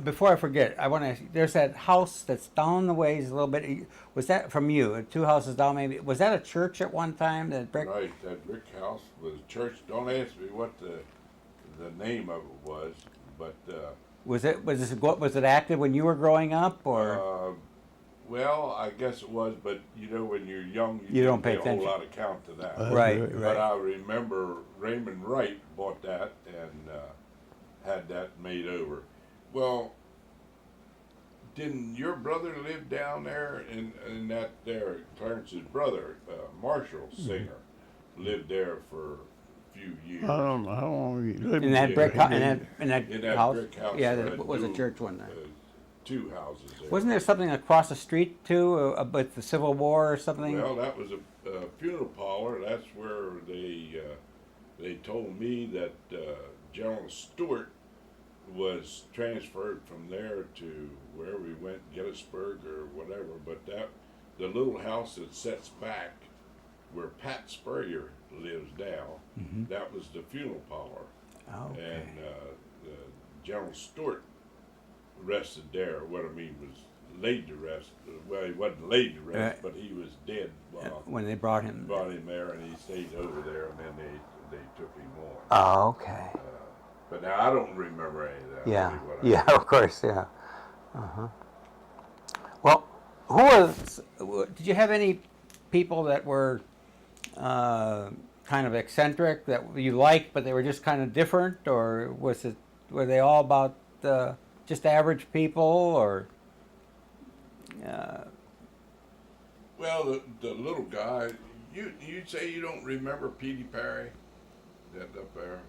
Before I forget, I want to ask you, there's that house that's down the ways a little bit. Was that from you? 2 houses down, maybe? Was that a church at one time? That brick? Right, that brick house was a church. Don't ask me what the name of it was, but Was it active when you were growing up, or? Well, I guess it was, but you know, when you're young, You don't pay a whole attention. lot of count to that. Right, right. But I remember Raymond Wright bought that and had that made over. Well, didn't your brother live down there in that there? Clarence's brother, Marshall Singer, lived there for a few years. I don't know how long he lived In that there. brick He house, didn't- in that In that house? brick house. Yeah, that there had was a two, church one there. 2 houses there. Wasn't there something across the street too, with the Civil War or something? Well, that was a funeral parlor. That's where they told me that General Stewart was transferred from there to where we went, Gettysburg or whatever. But the little house that sets back where Pat Spurrier lives now, that was the funeral parlor. Oh, okay. And General Stewart rested there. What I mean was laid to rest. Well, he wasn't laid to rest, but he was dead When they brought him. brought him there, and he stayed over there, and then they took him on. Oh, okay. But now I don't remember any of that. Yeah, Only what I yeah, of course, yeah. Well, did you have any people that were kind of eccentric that you liked, but they were just kind of different, or were they all about just average people, or? Well, the little guy, you say you don't remember Petey Perry, that up there.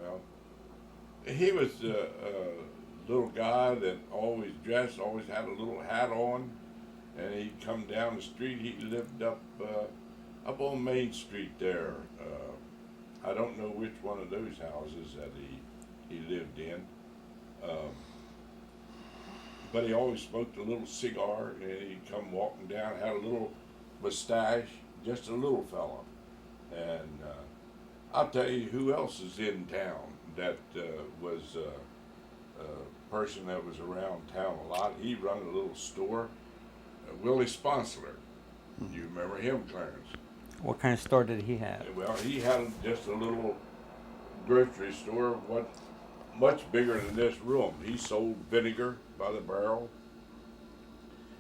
Well, he was a little guy that always dressed, always had a little hat on, and he'd come down the street. He lived up on Main Street there. I don't know which one of those houses that he lived in. But he always smoked a little cigar, and he'd come walking down, had a little mustache, just a little fella. And I'll tell you who else is in town that was a person that was around town a lot. He run a little store, Willie Sponsler. You remember him, Clarence? What kind of store did he have? Well, he had just a little grocery store, much bigger than this room. He sold vinegar by the barrel.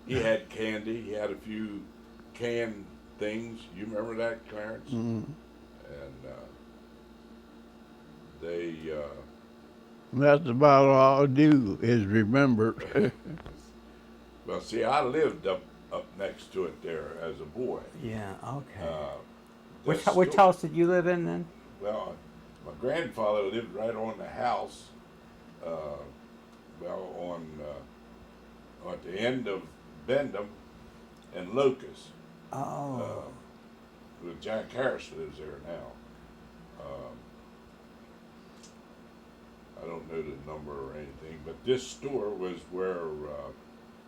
He had candy. He had a few canned things. You remember that, Clarence? Mm-hmm. And they. That's about all I do is remember. Well, see, I lived up next to it there as a boy. Yeah, okay. That Which store- house did you live in then? Well, my grandfather lived right on the house. On at the end of Bendham and Locust. Oh. With Jack Harris lives there now. I don't know the number or anything, but this store was where,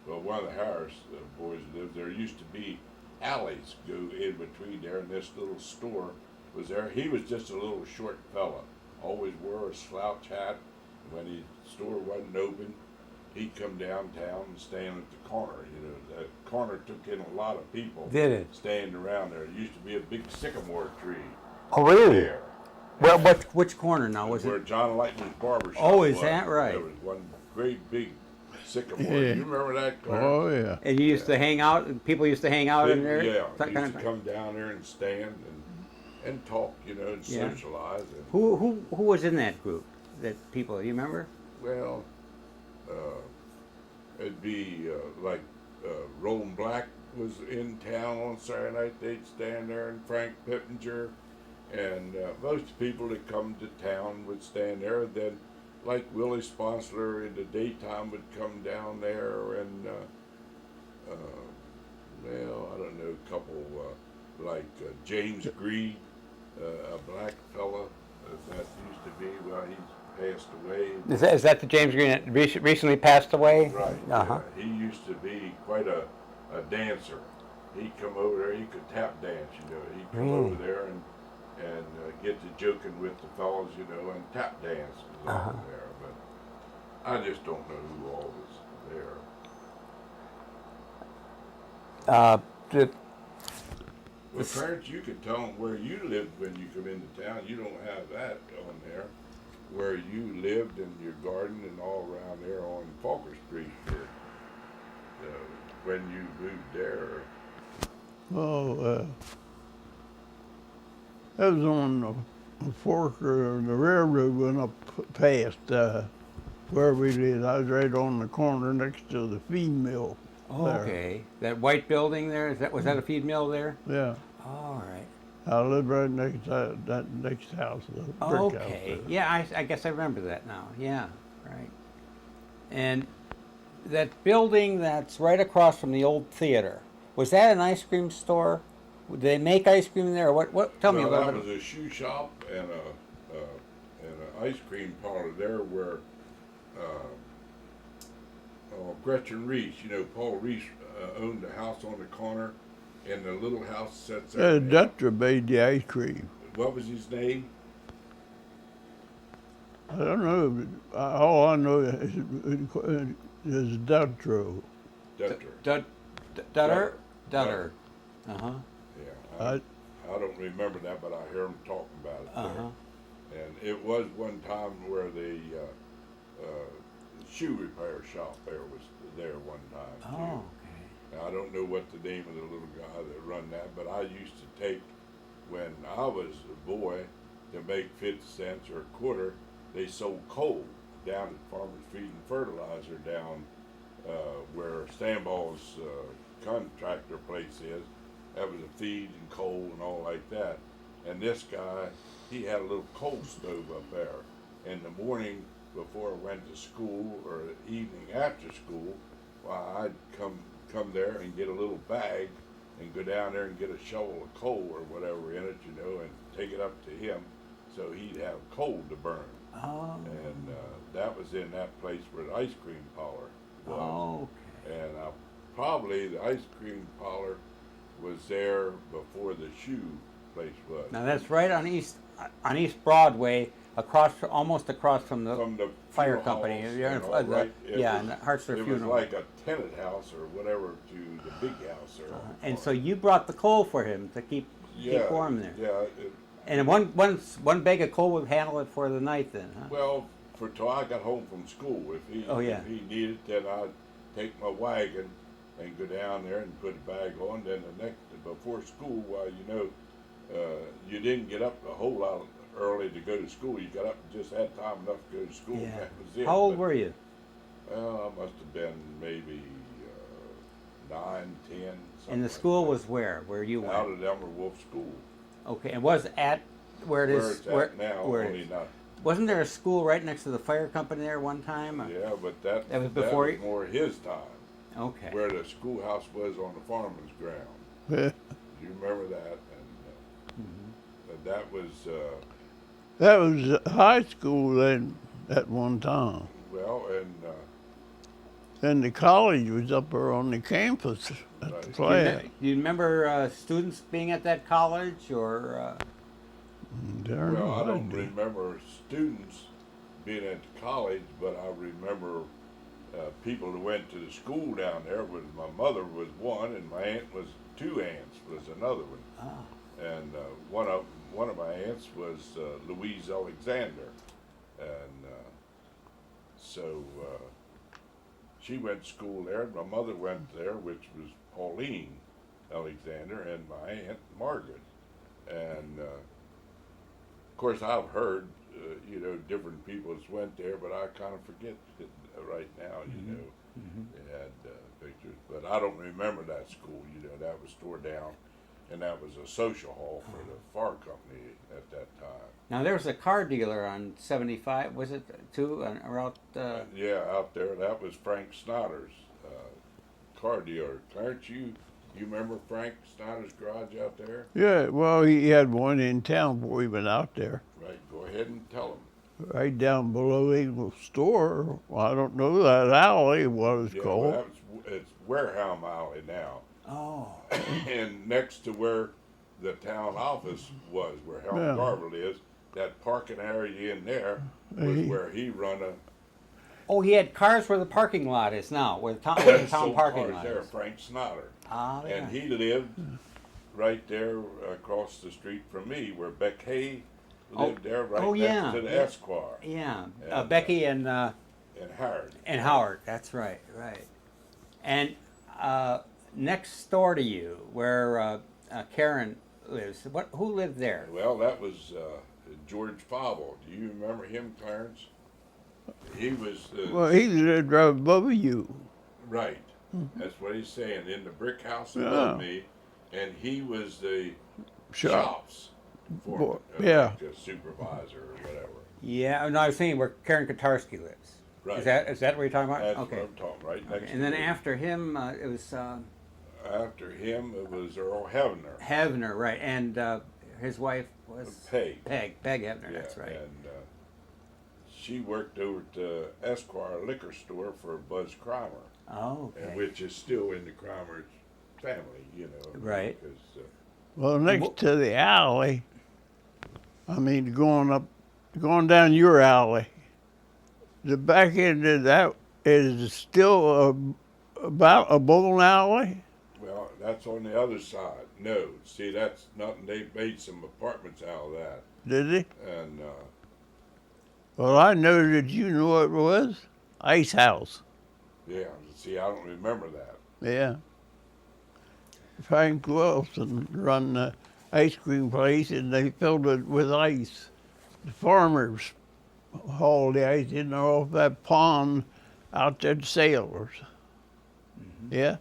one of the Harris boys lived. There used to be alleys go in between there, and this little store was there. He was just a little short fella, always wore a slouch hat. When his store wasn't open, he'd come downtown and stand at the corner. You know, that corner took in a lot of people. Did it? Standing around there. There used to be a big sycamore tree Oh, really? there. Well, which corner now was Where it? John Lightman's barber shop Oh, is was. that right? There was one great big sycamore. Yeah. You remember that, Clarence? Oh, yeah. And you used to hang out. People used to hang out in there. Yeah, That he kind used of to thing? come down there and stand and talk, you know, and Yeah. socialize. And, Who was in that group? That people? You remember? well, it'd be like Roland Black was in town on Saturday night. They'd stand there, and Frank Pittenger, and most people that come to town would stand there. Then, like Willie Sponsler in the daytime would come down there, and I don't know, a couple like James Greed, a black fella that used to be. Well, he's passed away. Is that the James Green that recently passed away? Right. Uh-huh. Yeah. He used to be quite a dancer. He'd come over there. He could tap dance. You know, he'd come Really? over there and get to joking with the fellas, you know, and tap dance along there. But I just don't know who all was there. Well, Clarence, you can tell them where you lived when you come into town. You don't have that on there. Where you lived in your garden and all around there on Falker Street. when you moved there? Oh, that was on the fork of the railroad went up past where we lived. I was right on the corner next to the feed mill. Oh, there. okay. That white building there, was that a feed mill there? Yeah, All right. I lived right next to that next house, the brick house. Okay. There. Yeah, I guess I remember that now. Yeah, right. And that building that's right across from the old theater, was that an ice cream store? Did they make ice cream there? Or what? Tell me a No, little that bit. was a shoe shop and an ice cream parlor there where Gretchen Reese, Paul Reese owned a house on the corner, and the little house sits there. Dutcher made the ice cream. What was his name? I don't know. But all I know is Dutro. Dutcher. Dutter? Dutter. Dutter. Uh-huh. Yeah, I don't remember that, but I hear him talking about it Uh-huh. there. And it was one time where the shoe repair shop there was there one time too. Oh, okay. Now, I don't know what the name of the little guy that run that, but I used to take, when I was a boy, to make 50 cents or a quarter, they sold coal down at Farmers Feed and Fertilizer down where Stanball's contractor place is. That was a feed and coal and all like that. And this guy, he had a little coal stove up there. In the morning before I went to school or the evening after school, I'd come there and get a little bag and go down there and get a shovel of coal or whatever in it, and take it up to him so he'd have coal to burn. Oh. And that was in that place where the ice cream parlor was. Okay. And probably the ice cream parlor was there before the shoe place was. Now that's right on East Broadway, almost across from the fire funeral company. house, Yeah, right? It yeah, was- and the Hartsler It Funeral. was like a tenant house or whatever to the big house there. And so you brought the coal for him to keep warm there. Yeah. And one bag of coal would handle it for the night then, huh? Well, till I got home from school, if he needed, then I'd take my wagon and go down there and put a bag on. Then before school, you didn't get up a whole lot early to go to school. You got up and just had time enough to go to school. Yeah. That was it. How old But, were you? Well, I must have been maybe 9, 10. And something the like school that. was where? Where you Out went? at Elmer Wolf School. Okay, and was at where it Where is? it's at now, where it only is. not. Wasn't there a school right next to the fire company there one time? Yeah, but that That was before was more his time. Okay. Where the schoolhouse was on the farmer's ground. Yeah. Do you remember that? And that was That was high school then at one time. well, and And the college was up there on the campus at Right. the Do class. Do you remember students being at that college or? well, I don't remember students being at the college, but I remember people who went to the school down there. My mother was one, and my aunt was two aunts was another one. Ah. And one of my aunts was Louise Alexander, and so she went to school there. And my mother went there, which was Pauline Alexander, and my aunt Margaret. And of course, I've heard different people that's went there, but I kind of forget it right now. They had pictures, but I don't remember that school. That was tore down. And that was a social hall for the fire company at that time. Now there was a car dealer on 75. Was it too? Or out? Yeah, out there. That was Frank Snyder's car dealer. Clarence, you remember Frank Snyder's garage out there? Yeah, well, he had one in town before he went out there. Right. Go ahead and tell him. Right down below Eagle's store. Well, I don't know that alley, what it's Yeah, called. well, it's Wareham Alley now. Oh. And next to where the town office was, where Helen Yeah. Garville is, that parking area in there was He- where he run a Oh, he had cars where the parking lot is now, where the town sold parking cars lot there, is. Frank Snyder. Ah, yeah. And he lived right there across the street from me, where Beck Hay lived there right oh, next yeah, to the yeah. Esquire Yeah, And, Becky and and Howard. Howard. That's right, right. And next door to you, where Karen lives, who lived there? Well, that was George Fowle. Do you remember him, Clarence? He was Well, he lived right above you. right. That's what he's saying. In the brick house Yeah. above me, and he was the shops foreman, Yeah. like a supervisor or whatever. Yeah, no, I was thinking where Karen Katarski lives. Right. Is that what you're talking about? That's Okay. what I'm talking right next Okay. to And then me. after him, it was After him, it was Earl Hefner. Hefner, right? And his wife was Peg. Peg Hefner. That's right. And she worked over at the Esquire liquor store for Buzz Cromer, Oh, okay. and which is still in the Cromer's family, you know. Right. Because, Well, next to the alley, I mean, going down your alley, the back end of that is still about a bowling alley. well, that's on the other side. No, see, that's nothing. They made some apartments out of that, Did they? and Well, I know that you know what it was. Ice House. yeah. See, I don't remember that. Yeah. Frank Wilson run the ice cream place, and they filled it with ice. The farmers hauled the ice in there off that pond out there to sailors. Yeah.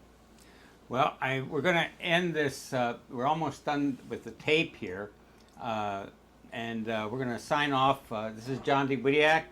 Well, we're going to end this. We're almost done with the tape here, and we're going to sign off. This is John D. Budiak.